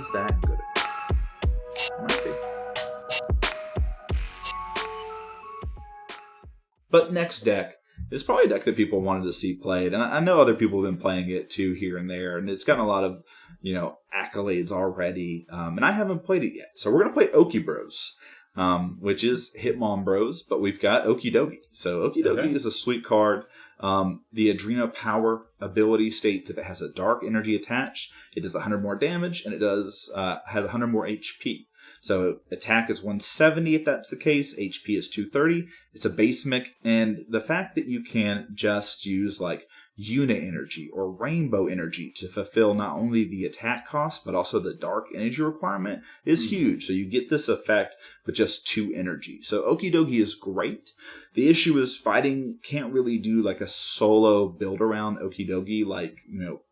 Is that good enough? Might be. But next deck is probably a deck that people wanted to see played, and I know other people have been playing it too here and there, and it's gotten a lot of accolades already, and I haven't played it yet. So we're gonna play OkiBros, which is Hitmon Bros, but we've got Okidogi. So Okidogi is a sweet card. The Adreno Power ability states if it has a dark energy attached, it does 100 more damage, and it has 100 more HP. So attack is 170 if that's the case. HP is 230. It's a base mech, and the fact that you can just use like unit energy or rainbow energy to fulfill not only the attack cost but also the dark energy requirement is huge. So you get this effect with just 2 energy. So Okidogi is great. The issue is fighting can't really do like a solo build around Okidogi like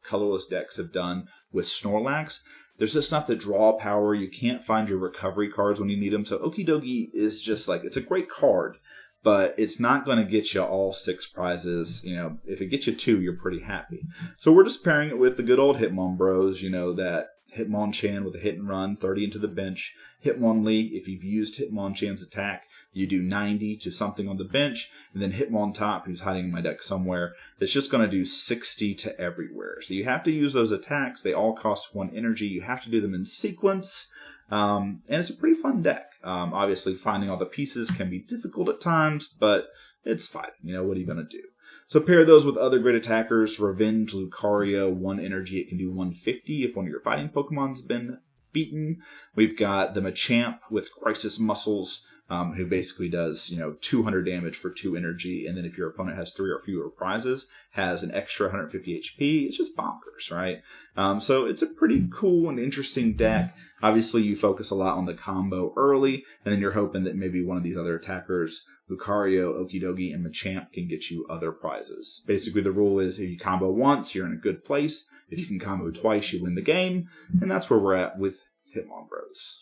colorless decks have done with Snorlax. There's just not the draw power. You can't find your recovery cards when you need them. So Okidogi is just like, it's a great card, but it's not going to get you all 6 prizes. If it gets you 2, you're pretty happy. So we're just pairing it with the good old Hitmon Bros, that Hitmonchan with a hit and run, 30 into the bench. Hitmonlee, if you've used Hitmonchan's attack, you do 90 to something on the bench. And then Hitmontop, who's hiding in my deck somewhere, it's just going to do 60 to everywhere. So you have to use those attacks. They all cost 1 energy. You have to do them in sequence. And it's a pretty fun deck. Obviously, finding all the pieces can be difficult at times, but it's fine. What are you going to do? So pair those with other great attackers. Revenge, Lucario, 1 energy. It can do 150 if one of your fighting Pokemon's been beaten. We've got the Machamp with Crisis Muscles, who basically does 200 damage for 2 energy, and then if your opponent has 3 or fewer prizes, has an extra 150 HP. It's just bonkers, right? So it's a pretty cool and interesting deck. Obviously, you focus a lot on the combo early, and then you're hoping that maybe one of these other attackers, Lucario, Okidogi, and Machamp, can get you other prizes. Basically, the rule is if you combo once, you're in a good place. If you can combo twice, you win the game, and that's where we're at with Hitmon Bros.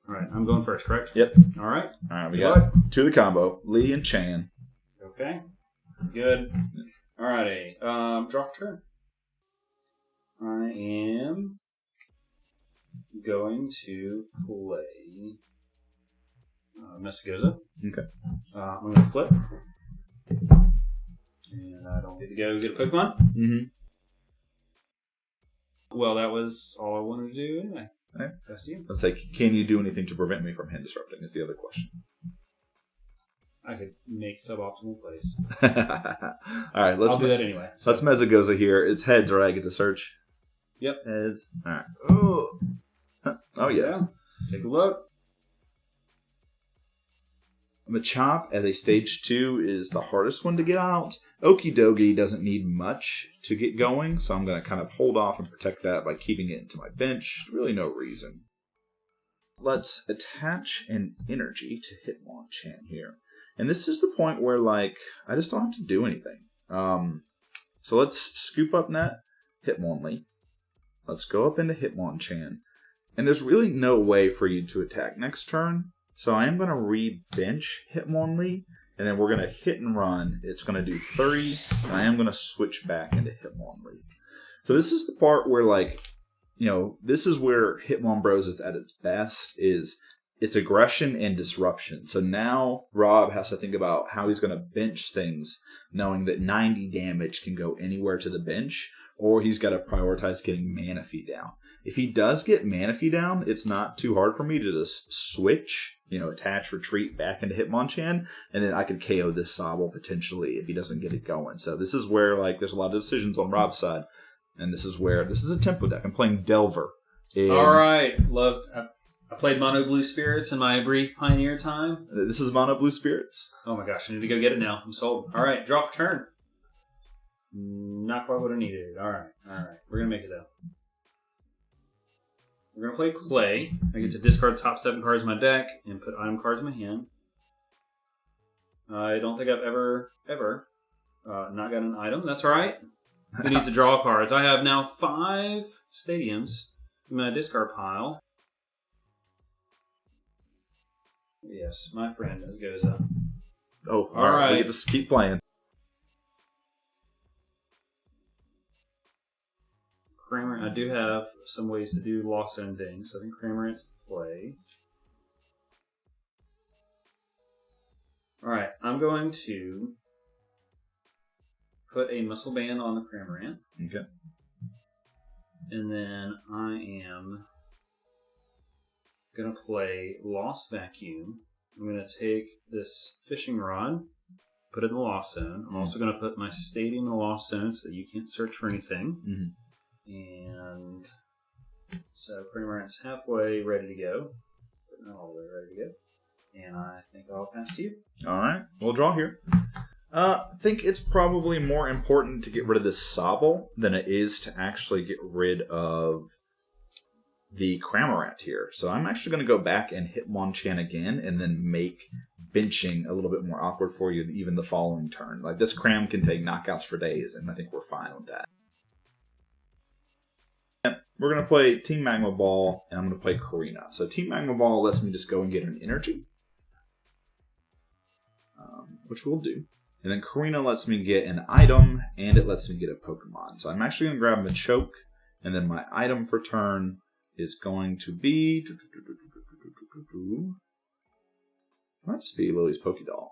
All right, I'm going first, correct? Yep. All right. We got 2 of the combo, Lee and Chan. Okay. Good. All righty. Draw for turn. I am going to play Messagoza. Okay. I'm going to flip. And I don't get to go get a Pokemon. Mm-hmm. Well, that was all I wanted to do anyway. Okay. That's you. Let's say, can you do anything to prevent me from hand disrupting is the other question. I could make suboptimal plays. All right, I'll do that anyway. So let's Mezzagoza here. It's heads, right? I get to search. Yep. Heads. All right. Oh yeah. Take a look. Machamp as a stage 2 is the hardest one to get out. Okidogi doesn't need much to get going, so I'm going to kind of hold off and protect that by keeping it into my bench. Really no reason. Let's attach an energy to Hitmonchan here. And this is the point where, I just don't have to do anything. So let's scoop up that Hitmonlee. Let's go up into Hitmonchan. And there's really no way for you to attack next turn. So I am going to re-bench Hitmonlee. And then we're going to hit and run. It's going to do 30. And I am going to switch back into Hitmonlee. So this is the part where, this is where Hitmon Bros is at its best, is its aggression and disruption. So now Rob has to think about how he's going to bench things, knowing that 90 damage can go anywhere to the bench, or he's got to prioritize getting Manaphy down. If he does get Manaphy down, it's not too hard for me to just switch, attach, retreat back into Hitmonchan, and then I could KO this Sobble potentially if he doesn't get it going. So this is where, there's a lot of decisions on Rob's side, and this is a tempo deck. I'm playing Delver. All right. I played Mono Blue Spirits in my brief Pioneer time. This is Mono Blue Spirits. Oh my gosh, I need to go get it now. I'm sold. All right, draw for turn. Not quite what I needed. All right. We're going to make it, though. We're going to play Clay. I get to discard the top 7 cards in my deck and put item cards in my hand. I don't think I've ever not got an item. That's all right. Who needs to draw cards? I have now 5 stadiums in my discard pile. Yes, my friend. It goes up. Oh, all right. We can just keep playing. Kramer. I do have some ways to do lost zone things. So I think Cramorant's the play. All right, I'm going to put a muscle band on the Cramorant. Okay. And then I am going to play Lost Vacuum. I'm going to take this fishing rod, put it in the Lost Zone. I'm also going to put my Stadium in the Lost Zone so that you can't search for anything. And so Cramorant's halfway ready to go, but not all the way ready to go. And I think I'll pass to you. All right, we'll draw here. I think it's probably more important to get rid of this Sobble than it is to actually get rid of the Cramorant here. So I'm actually going to go back and hit Hitmonchan again and then make benching a little bit more awkward for you even the following turn. Like this Cram can take knockouts for days, and I think we're fine with that. We're going to play Team Magma Ball, and I'm going to play Karina. So Team Magma Ball lets me just go and get an energy, which we'll do. And then Karina lets me get an item, and it lets me get a Pokemon. So I'm actually going to grab Machoke, and then my item for turn is going to be... Might just be Lily's Pokédoll.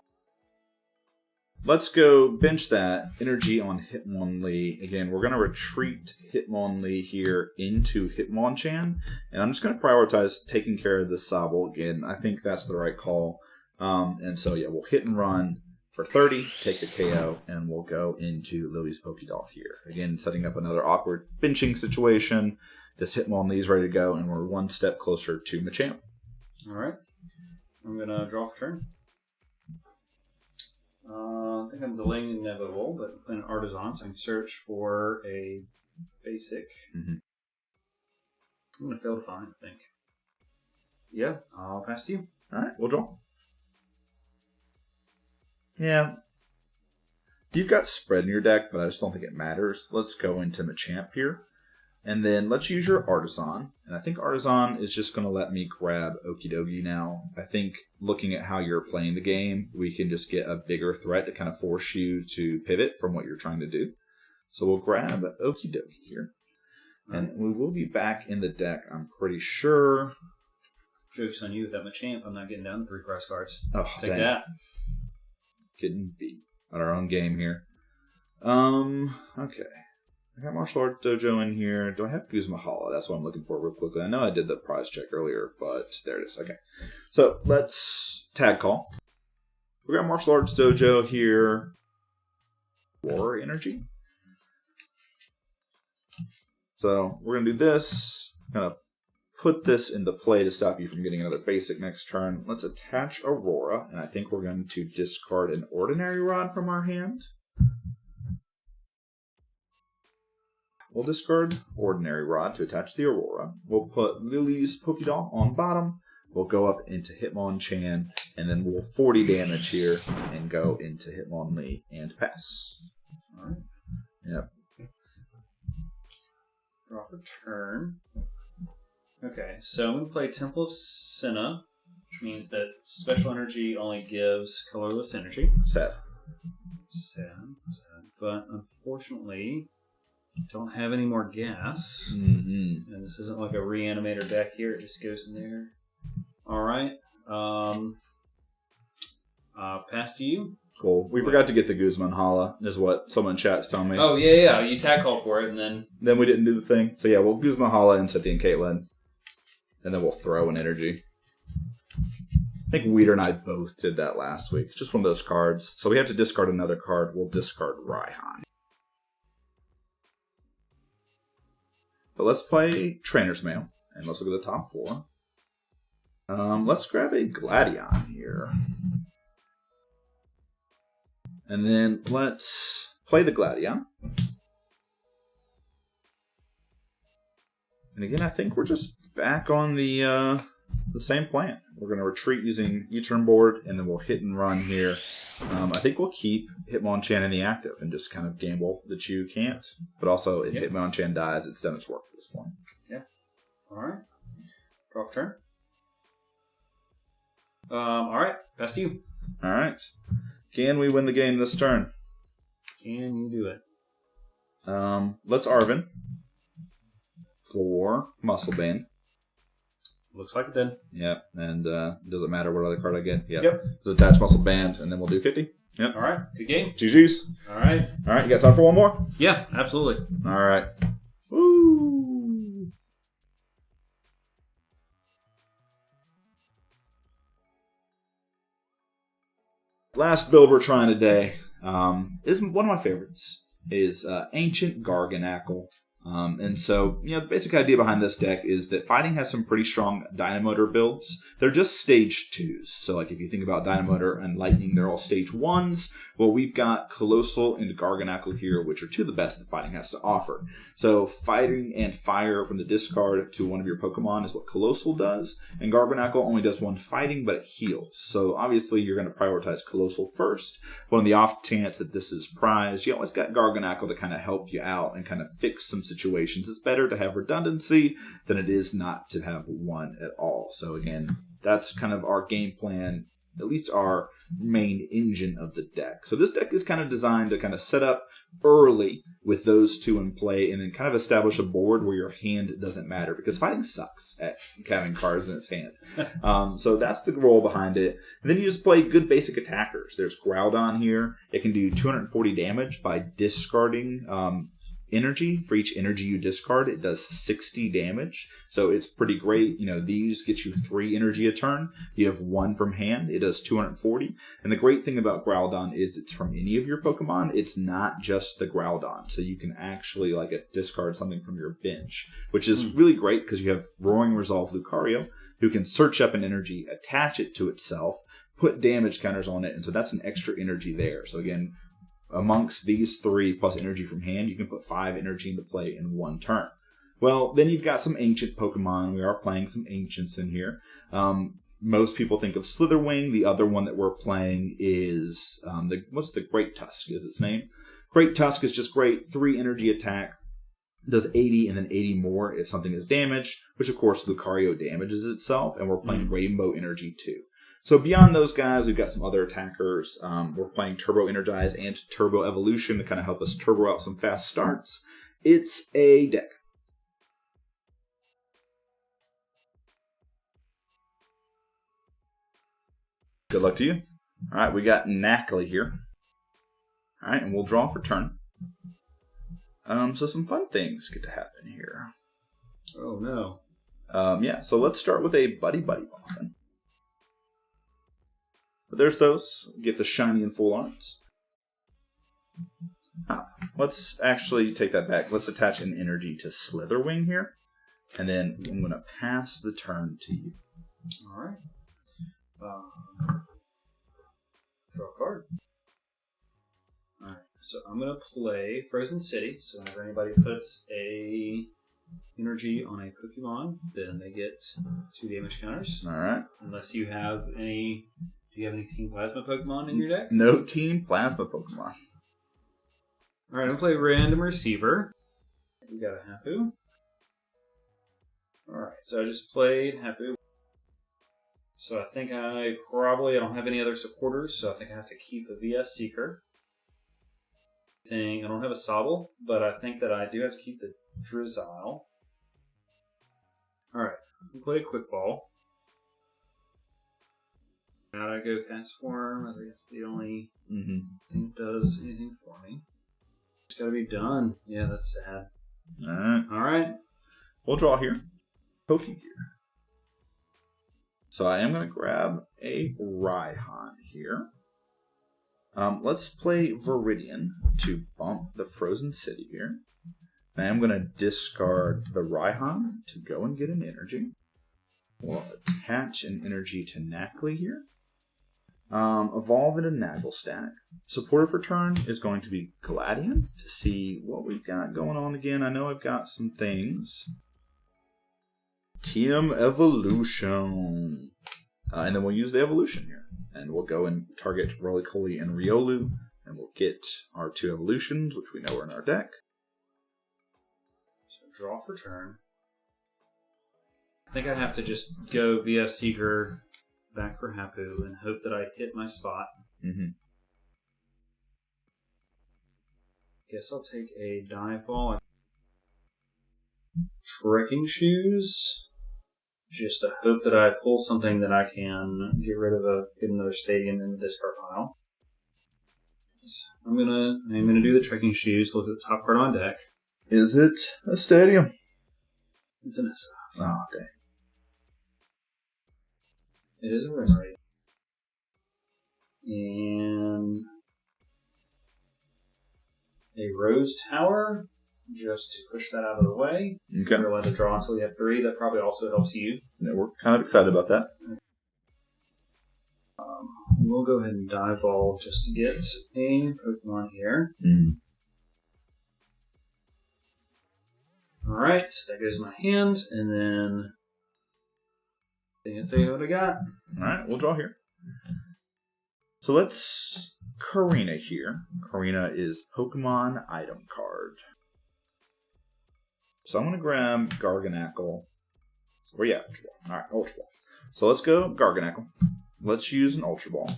Let's go bench that energy on Hitmonlee. Again, we're going to retreat Hitmonlee here into Hitmonchan. And I'm just going to prioritize taking care of this Sobble. Again, I think that's the right call. And so, yeah, we'll hit and run for 30, take the KO, and we'll go into Lily's Pokédoll here. Again, setting up another awkward benching situation. This Hitmonlee is ready to go, and we're one step closer to Machamp. All right. I'm going to draw for turn. I think I'm delaying the inevitable, but I'm playing an Artisan, so I can search for a basic. I'm going to fail to find, I think. Yeah, I'll pass to you. All right, we'll draw. Yeah. You've got spread in your deck, but I just don't think it matters. Let's go into Machamp here. And then let's use your Artisan. And I think Artisan is just going to let me grab Okidogi now. I think looking at how you're playing the game, we can just get a bigger threat to kind of force you to pivot from what you're trying to do. So we'll grab Okidogi here. And we will be back in the deck, I'm pretty sure. Joke's on you with that Machamp. I'm not getting down to 3 prize cards. Oh, Take dang. that. Getting beat on our own game here. Okay. I got Martial Arts Dojo in here. Do I have Guzma Hala? That's what I'm looking for real quickly. I know I did the prize check earlier, but there it is. Okay. So let's tag call. We got Martial Arts Dojo here. War Energy. So we're going to do this. Kind of put this into play to stop you from getting another basic next turn. Let's attach Aurora, and I think we're going to discard an Ordinary Rod from our hand. We'll discard Ordinary Rod to attach the Aurora. We'll put Lily's Pokédoll on bottom. We'll go up into Hitmonchan, and then we'll 40 damage here and go into Hitmonlee and pass. All right. Yep. Draw for turn. Okay, so I'm going to play Temple of Senna, which means that special energy only gives colorless energy. Sad. Sad. But unfortunately, don't have any more gas. And this isn't like a reanimator deck here. It just goes in there. All right. Pass to you. Cool. We forgot to get the Guzman Hala, is what someone in chat's telling me. Oh, yeah. You tag call for it, and then... Then we didn't do the thing. So yeah, we'll Guzman Hala and Cynthia and Caitlin. And then we'll throw an energy. I think Weeder and I both did that last week. It's just one of those cards. So we have to discard another card. We'll discard Raihan. But let's play Trainer's Mail. And let's look at the top 4. Let's grab a Gladion here. And then let's play the Gladion. And again, I think we're just back on the same plan. We're going to retreat using U-turn board, and then we'll hit and run here. I think we'll keep Hitmonchan in the active and just kind of gamble that you can't. But also, if Hitmonchan dies, it's done its work at this point. Yeah. All right. Draw for turn. All right. Pass to you. All right. Can we win the game this turn? Can you do it? Let's Arven. for Muscle Band. Looks like it did. Yep, and doesn't matter what other card I get. Yep. Just attach Muscle Band, and then we'll do 50. Yep. All right. Good game. GG's. All right. All right, you got time for one more? Yeah, absolutely. All right. Woo! Last build we're trying today is one of my favorites. Is Ancient GarganCoal. And so, the basic idea behind this deck is that Fighting has some pretty strong Dynamotor builds. They're just stage 2s. So, like, if you think about Dynamotor and Lightning, they're all stage 1s. Well, we've got Colossal and GarganCoal here, which are two of the best that Fighting has to offer. So, Fighting and Fire from the discard to one of your Pokemon is what Colossal does. And GarganCoal only does one Fighting, but it heals. So, obviously, you're going to prioritize Colossal first. But on the off chance that this is prized, you always got GarganCoal to kind of help you out and kind of fix some situations. It's better to have redundancy than it is not to have one at all. So again, that's kind of our game plan, at least our main engine of the deck. So this deck is kind of designed to kind of set up early with those two in play and then kind of establish a board where your hand doesn't matter, because Fighting sucks at having cards in its hand. So that's the role behind it. And then you just play good basic attackers. There's Groudon here. It can do 240 damage by discarding energy. For each energy you discard, it does 60 damage. So it's pretty great. These get you 3 energy a turn. You have 1 from hand. It does 240. And the great thing about Groudon is it's from any of your Pokemon. It's not just the Groudon. So you can actually discard something from your bench, which is really great because you have Roaring Resolve Lucario, who can search up an energy, attach it to itself, put damage counters on it. And so that's an extra energy there. So again, amongst these 3 plus energy from hand, you can put 5 energy into play in 1 turn. Well, then you've got some ancient Pokemon. We are playing some ancients in here. Most people think of Slitherwing. The other one that we're playing is, what's the Great Tusk is its name? Great Tusk is just great. 3 energy attack. Does 80 and then 80 more if something is damaged, which of course Lucario damages itself, and we're playing Rainbow Energy too. So beyond those guys, we've got some other attackers. We're playing Turbo Energize and Turbo Evolution to kind of help us turbo out some fast starts. It's a deck. Good luck to you. All right, we got Knackley here. All right, and we'll draw for turn. So some fun things get to happen here. Oh, no. Yeah, so let's start with a Buddy Boffin. But there's those. Get the shiny and full arts. Let's actually take that back. Let's attach an energy to Slitherwing here. And then I'm going to pass the turn to you. All right. Draw a card. All right. So I'm going to play Frozen City. So whenever anybody puts a energy on a Pokemon, then they get 2 damage counters. All right. Unless you have any... Do you have any Team Plasma Pokemon in your deck? No Team Plasma Pokemon. Alright, I'm going to play Random Receiver. We got a Hapu. Alright, so I just played Hapu. So I think I don't have any other supporters, so I think I have to keep a VS Seeker. I don't have a Sobble, but I think that I do have to keep the Drizzile. Alright, I'm going to play a Quick Ball. Now I go Cast Form. I think it's the only thing that does anything for me. It's got to be done. Yeah, that's sad. All right. We'll draw here. Pokegear. So I am going to grab a Raihan here. Let's play Viridian to bump the Frozen City here. And I am going to discard the Raihan to go and get an energy. We'll attach an energy to Knackley here. Evolve into Nagelstack. Supporter for turn is going to be Gladian to see what we've got going on again. I know I've got some things. TM Evolution. And then we'll use the evolution here. And we'll go and target Roly-Poly and Riolu. And we'll get our 2 evolutions, which we know are in our deck. So draw for turn. I think I have to just go via Seeker back for Hapu and hope that I hit my spot. Mm-hmm. Guess I'll take a Dive Ball. trekking shoes, just to hope that I pull something that I can get rid of get another stadium in the discard pile. I'm gonna do the trekking shoes to look at the top card on deck. Is it a stadium? It's an Essa. Oh, dang. It is a memory. And a Rose Tower, just to push that out of the way. Okay. We're allowed to draw until we have 3. That probably also helps you. Yeah, we're kind of excited about that. We'll go ahead and dive ball just to get a Pokemon here. Mm. Alright, that goes in my hand, and then I think I'd say what I got. Alright, we'll draw here. So let's Karina here. Karina is Pokemon item card. So I'm going to grab GarganCoal. Or yeah, Ultra Ball. Alright, Ultra Ball. So let's go GarganCoal. Let's use an Ultra Ball.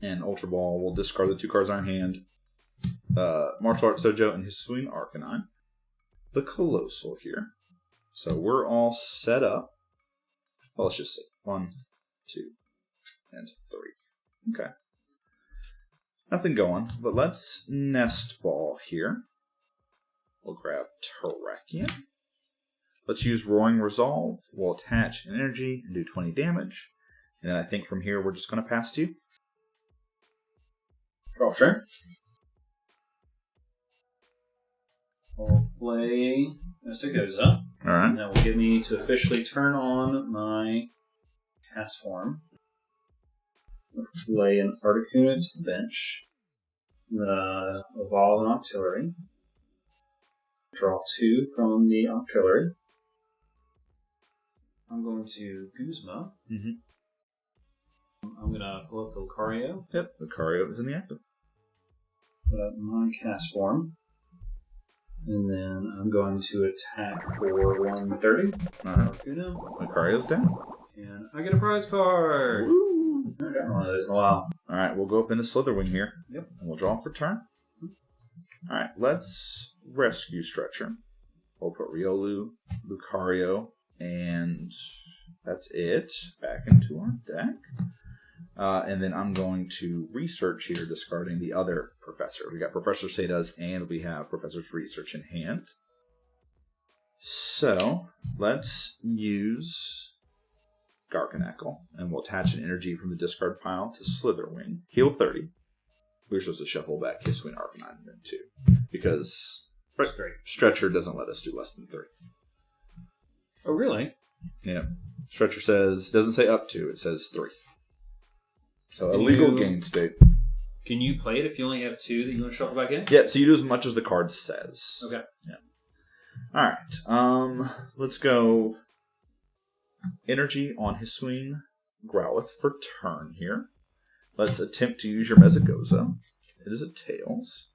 And Ultra Ball will discard the 2 cards in our hand. Martial Arts Dojo and Hisuian Arcanine. The Colossal here. So we're all set up. Well, let's just see. 1, 2, and 3. Okay. Nothing going, but let's Nest Ball here. We'll grab Terrakion. Let's use Roaring Resolve. We'll attach an energy and do 20 damage. And then I think from here we're just going to pass 2. Draw turn. I'll play Mesagoza. Alright. And that will give me to officially turn on my cast form. I'll play an Articuno to the bench. Evolve an Octillery. Draw 2 from the Octillery. I'm going to Guzma. Mm-hmm. I'm going to pull up the Lucario. Yep, Lucario is in the active. Put up my cast form. And then I'm going to attack for 130. Alright. Lucario's down. And I get a prize card! Woo! I haven't gotten one of those in a while. Alright, we'll go up into Slitherwing here. Yep. And we'll draw for turn. Alright, let's Rescue Stretcher. We'll put Riolu, Lucario, and that's it. Back into our deck. And then I'm going to research here, discarding the other Professor. We got Professor Sada's, and we have Professor's Research in hand. So let's use GarganCoal, and we'll attach an energy from the discard pile to Slitherwing. Heal 30. We're supposed to shuffle back Hisuian Arcanine then too, because Stretcher doesn't let us do less than 3. Oh, really? Yeah. Stretcher doesn't say up to, it says 3. So a legal gain state. Can you play it if you only have 2 that you want to shuffle back in? Yeah, so you do as much as the card says. Okay. Yeah. Alright. Let's go energy on Hisuian Growlithe for turn here. Let's attempt to use your Mesagoza. It is a Tails.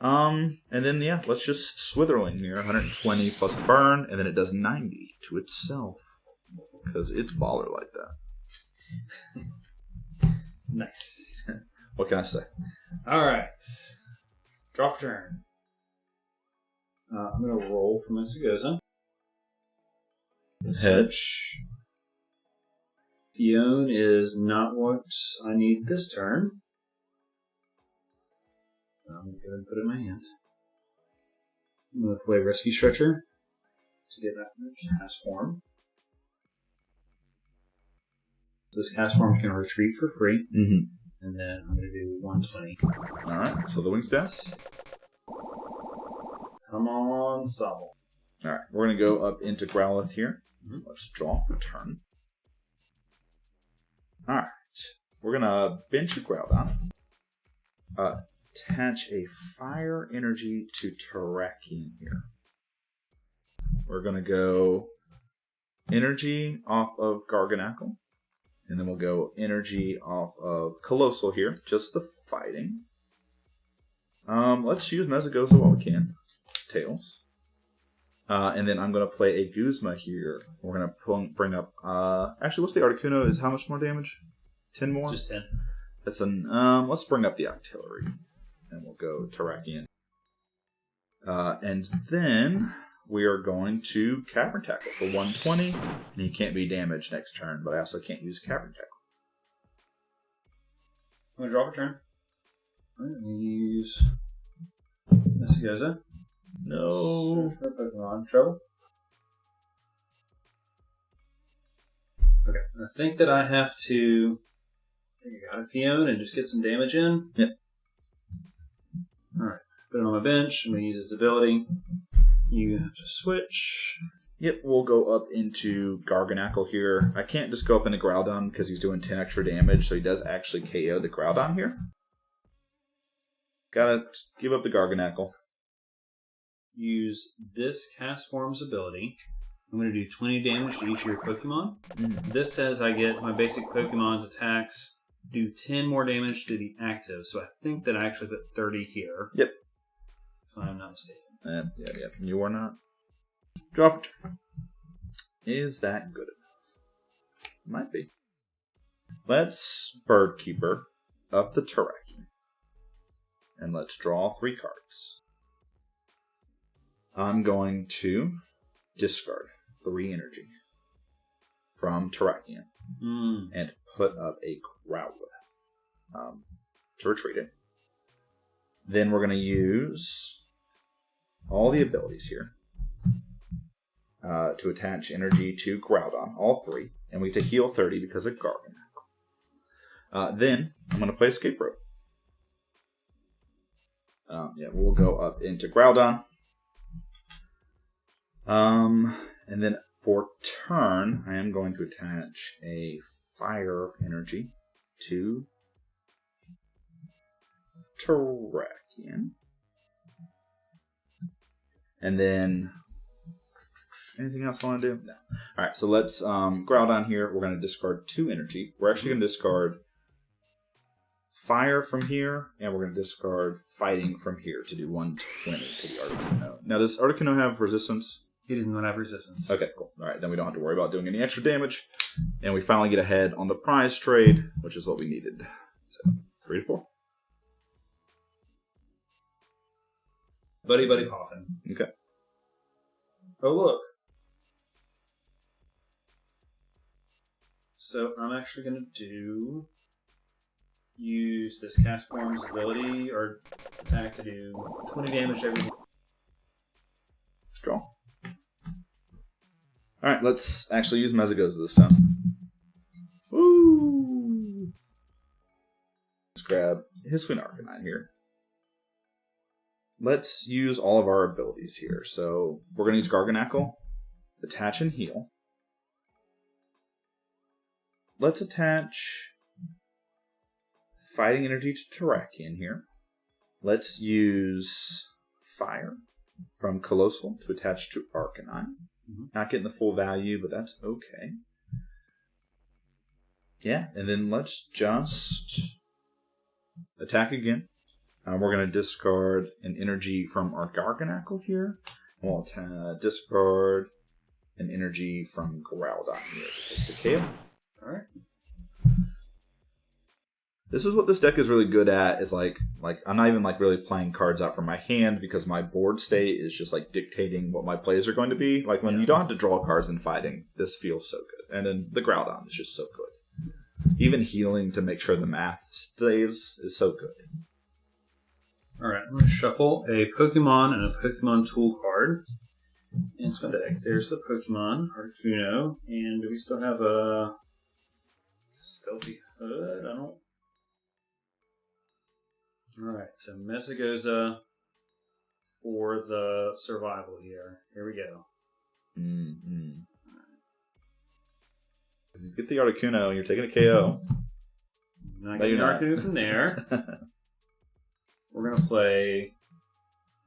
And then, yeah, let's just Switherling here. 120 plus burn, and then it does 90 to itself. Because it's baller like that. Nice. What can I say? Alright. Draw for turn. I'm going to roll for Mesagoza. Hedge. Fione is not what I need this turn. I'm going to go ahead and put it in my hand. I'm going to play Rescue Stretcher to get that cast form. So this cast form is going to retreat for free. Mm-hmm. And then I'm going to do 120. Alright, so the wing stats. Come on, Sobble. Alright, we're going to go up into Growlithe here. Mm-hmm. Let's draw for turn. Alright, we're going to bench a Groudon. Attach a fire energy to Terrakion here. We're going to go energy off of GarganCoal. And then we'll go energy off of Colossal here. Just the fighting. Let's use Mesagoza while we can. Tails. And then I'm going to play a Guzma here. We're going to bring up... actually, what's the Articuno? Is how much more damage? 10 more? Just 10. That's an... let's bring up the Octillery. And we'll go Terrakion. And then we are going to Cavern Tackle for 120. And he can't be damaged next turn, but I also can't use Cavern Tackle. I'm going to draw a turn. I'm going to use Mesigoza. No. Pokemon. Trouble. Okay. I think that I have to. I think I got a Fiona and just get some damage in. Yep. Alright. Put it on my bench. I'm going to use its ability. You have to switch. Yep, we'll go up into GarganCoal here. I can't just go up into Groudon because he's doing 10 extra damage, so he does actually KO the Groudon here. Gotta give up the GarganCoal. Use this Cast Form's ability. I'm going to do 20 damage to each of your Pokemon. This says I get my basic Pokemon's attacks do 10 more damage to the active, so I think that I actually put 30 here. Yep. If I'm not mistaken. Yeah, you are not. Draw for turn. Is that good enough? Might be. Let's Bird Keeper up the Terrakion. And let's draw 3 cards. I'm going to discard 3 energy from Terrakion and put up a Growlithe to retreat it. Then we're going to use all the abilities here to attach energy to Groudon, all 3, and we get to heal 30 because of GarganCoal. Then I'm going to play Escape Rope. We'll go up into Groudon. And then for turn, I am going to attach a fire energy to Terrakion. And then, anything else I want to do? No. Alright, so let's Groudon here. We're going to discard 2 energy. We're actually going to discard fire from here, and we're going to discard fighting from here to do 120 to the Articuno. Now, does Articuno have resistance? He does not have resistance. Okay, cool. Alright, then we don't have to worry about doing any extra damage. And we finally get ahead on the prize trade, which is what we needed. So, 3 to 4. Buddy Coffin. Okay. Oh, look. So I'm actually going to use this Cast Form's ability or attack to do 20 damage every. Draw. Alright, let's actually use Mesigoza this time. Woo! Let's grab Hisuian Arcanine here. Let's use all of our abilities here. So we're going to use GarganCoal, attach and heal. Let's attach fighting energy to Terrakion here. Let's use fire from Colossal to attach to Arcanine. Not getting the full value, but that's okay. Yeah, and then let's just attack again. We're going to discard an energy from our GarganCoal here. And we'll discard an energy from Groudon here to take the KO. Alright. This is what this deck is really good at, is like I'm not even really playing cards out from my hand because my board state is just dictating what my plays are going to be. Like when you don't have to draw cards in fighting, this feels so good. And then the Groudon is just so good. Even healing to make sure the math stays is so good. Alright, I'm going to shuffle a Pokemon and a Pokemon Tool card. And it's my deck. There's the Pokemon, Articuno, and do we still have a Stealthy Hood? I don't. Alright, so Mesigoza for the survival here. Here we go. Mm-hmm. You get the Articuno, you're taking a KO. Not getting the Articuno from there. We're going to play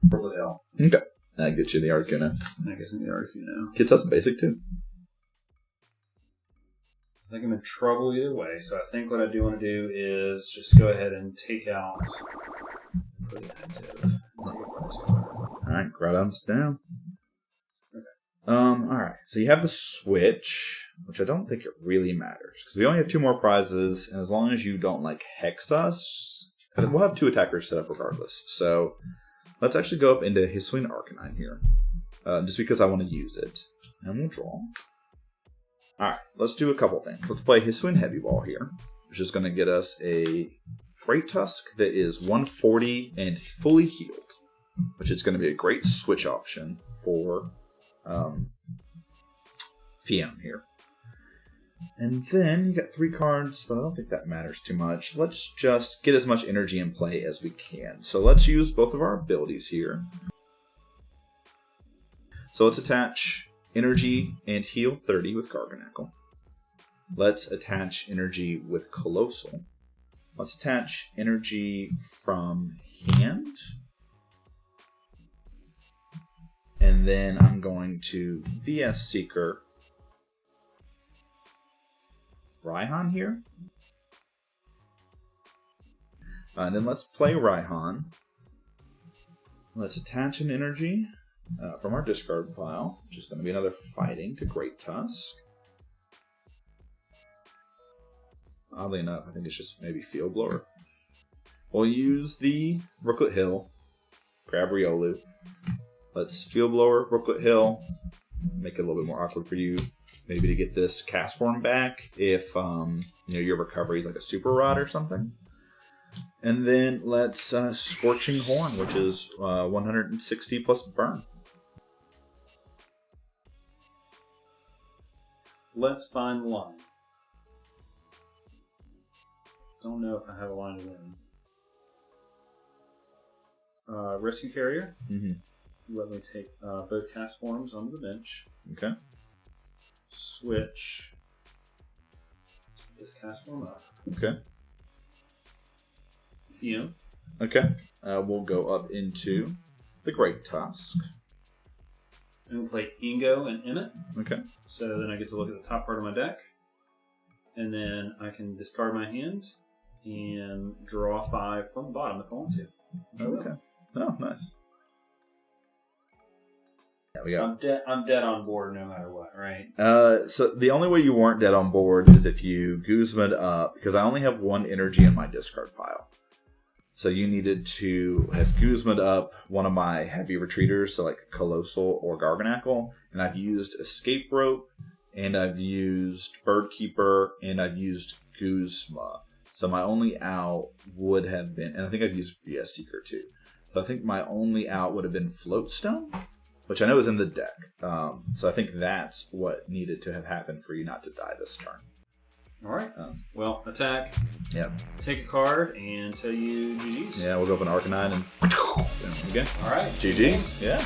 Purple Hill. Okay. That gets you the Articuno. That gets me the Articuno. Gets us the basic too. I think I'm in trouble either way, so I think what I do want to do is just go ahead and take out for the active. Alright, Groudon's down. Okay. Alright, so you have the switch, which I don't think it really matters, because we only have 2 more prizes, and as long as you don't hex us, we'll have 2 attackers set up regardless. So let's actually go up into Hisuian Arcanine here. just because I want to use it. And we'll draw. Alright, let's do a couple things. Let's play Hisuian Heavy Ball here, which is going to get us a Great Tusk that is 140 and fully healed, which is going to be a great switch option for Fiam here. And then you got 3 cards, but I don't think that matters too much. Let's just get as much energy in play as we can. So let's use both of our abilities here. So let's attach energy and heal 30 with GarganCoal. Let's attach energy with Colossal. Let's attach energy from hand. And then I'm going to VS Seeker Raihan here. And then let's play Raihan. Let's attach an energy from our discard pile, which is going to be another fighting to Great Tusk. Oddly enough, I think it's just maybe Field Blower. We'll use the Brooklet Hill, grab Riolu. Let's Field Blower, Brooklet Hill, make it a little bit more awkward for you. Maybe to get this cast form back if your recovery is like a Super Rod or something. And then let's Scorching Horn, which is 160 plus burn. Let's find the line. Don't know if I have a line to win. Rescue Carrier. Mm-hmm. Let me take both cast forms onto the bench. Okay. Switch this cast form up. Okay. Fiam. Okay. We'll go up into the Great Tusk. And we'll play Ingo and Emmett. Okay. So then I get to look at the top part of my deck. And then I can discard my hand and draw 5 from the bottom if I want to. Okay. Oh, nice. Yeah, we got. I'm dead on board no matter what, right? So the only way you weren't dead on board is if you Guzma'd up, because I only have 1 energy in my discard pile. So you needed to have Guzma'd up one of my heavy retreaters, so like Colossal or GarganCoal, and I've used Escape Rope, and I've used Birdkeeper, and I've used Guzma. So my only out would have been, and I think I've used VS Seeker too. So I think my only out would have been Floatstone, which I know is in the deck. So I think that's what needed to have happened for you not to die this turn. All right. Well, attack. Yep. Take a card and tell you GG's. Yeah, we'll go up an Arcanine and again. All right. GG's. Yeah.